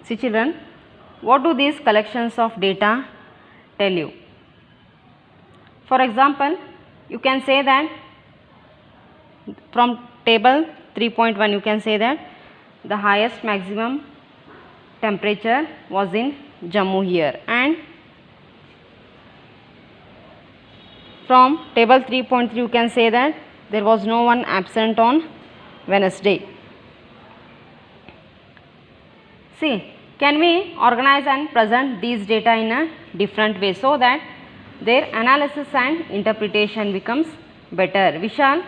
See children, what do these collections of data tell you? For example, you can say that from table 3.1 you can say that the highest maximum temperature was in Jammu here, and from table 3.3 you can say that there was no one absent on Wednesday. See, can we organize and present these data in a different way so that their analysis and interpretation becomes better? We shall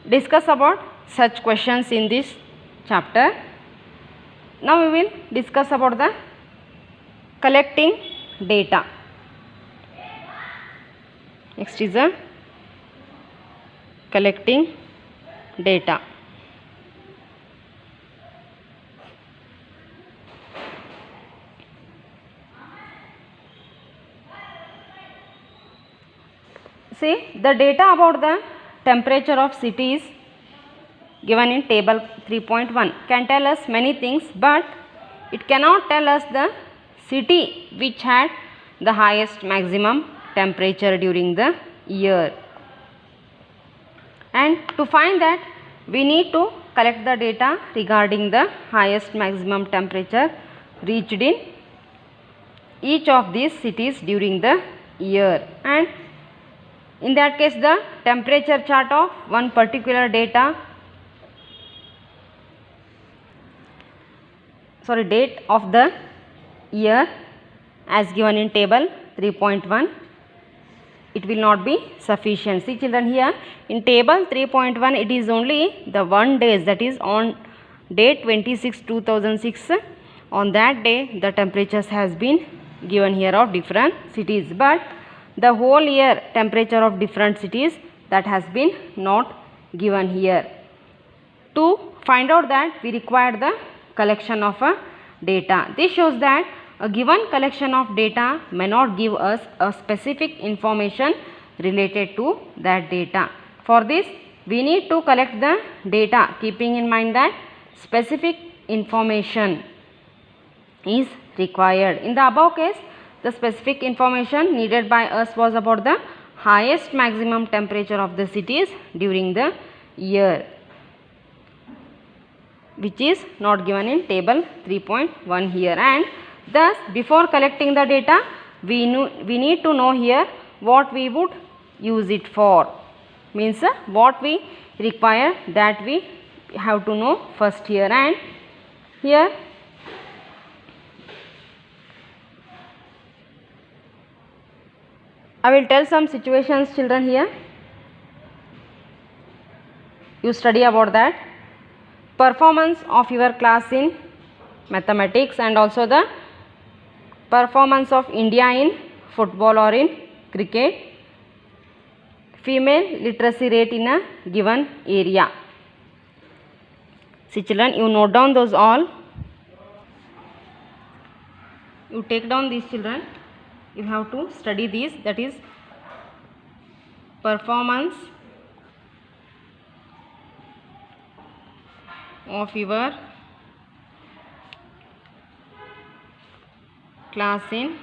discuss about such questions in this chapter. Now we will discuss about the collecting data. Next is the collecting data. See, the data about the temperature of cities given in table 3.1 can tell us many things, but it cannot tell us the city which had the highest maximum temperature during the year. And to find that, we need to collect the data regarding the highest maximum temperature reached in each of these cities during the year. And in that case, the temperature chart of one particular date of the year as given in table 3.1, it will not be sufficient. See children, here in table 3.1 it is only the 1 day, that is on date 26 2006. On that day the temperatures has been given here of different cities, but the whole year temperature of different cities that has been not given here. To find out that, we require the collection of data. This shows that a given collection of data may not give us a specific information related to that data. For this, we need to collect the data keeping in mind that specific information is required. In the above case, the specific information needed by us was about the highest maximum temperature of the cities during the year, which is not given in table 3.1 here. And thus, before collecting the data, we need to know here what we would use it for. Means what we require, that we have to know first here. And here I will tell some situations children here. You study about that. Performance of your class in mathematics and also the performance of India in football or in cricket. Female literacy rate in a given area. See children, you note down those all. You take down these children. You have to study these, that is performance of your class in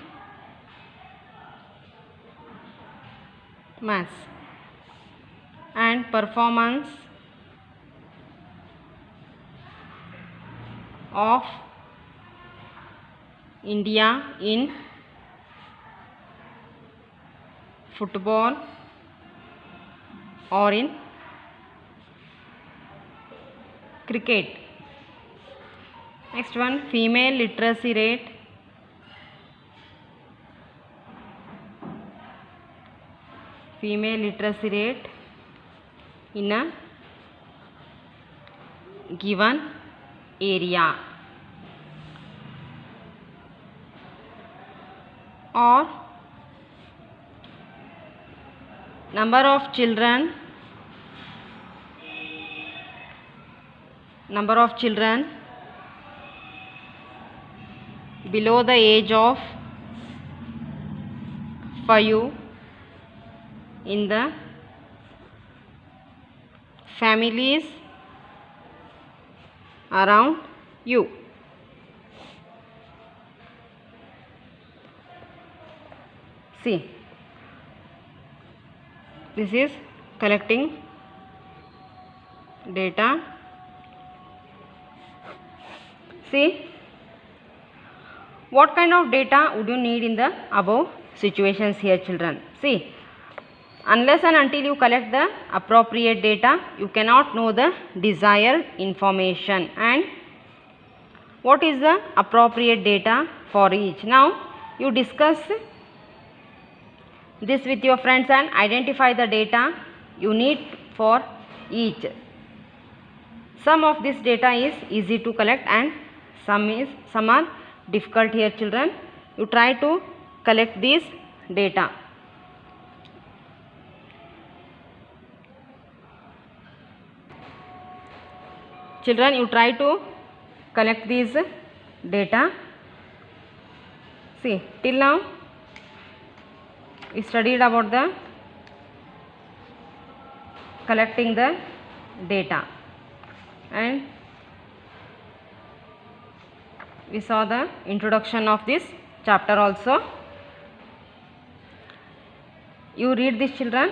maths and performance of India in football or in cricket. Next one, female literacy rate in a given area, or number of children below the age of 5 in the families around you. See, this is collecting data. See, what kind of data would you need in the above situations here, children? See, unless and until you collect the appropriate data, you cannot know the desired information. And what is the appropriate data for each? Now you discuss this with your friends and identify the data you need for each. Some of this data is easy to collect and some are difficult here, children. You try to collect this data. Children, you try to collect these data. See, till now we studied about the collecting the data, and we saw the introduction of this chapter also. You read this, children.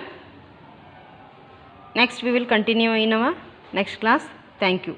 Next we will continue in our next class. Thank you.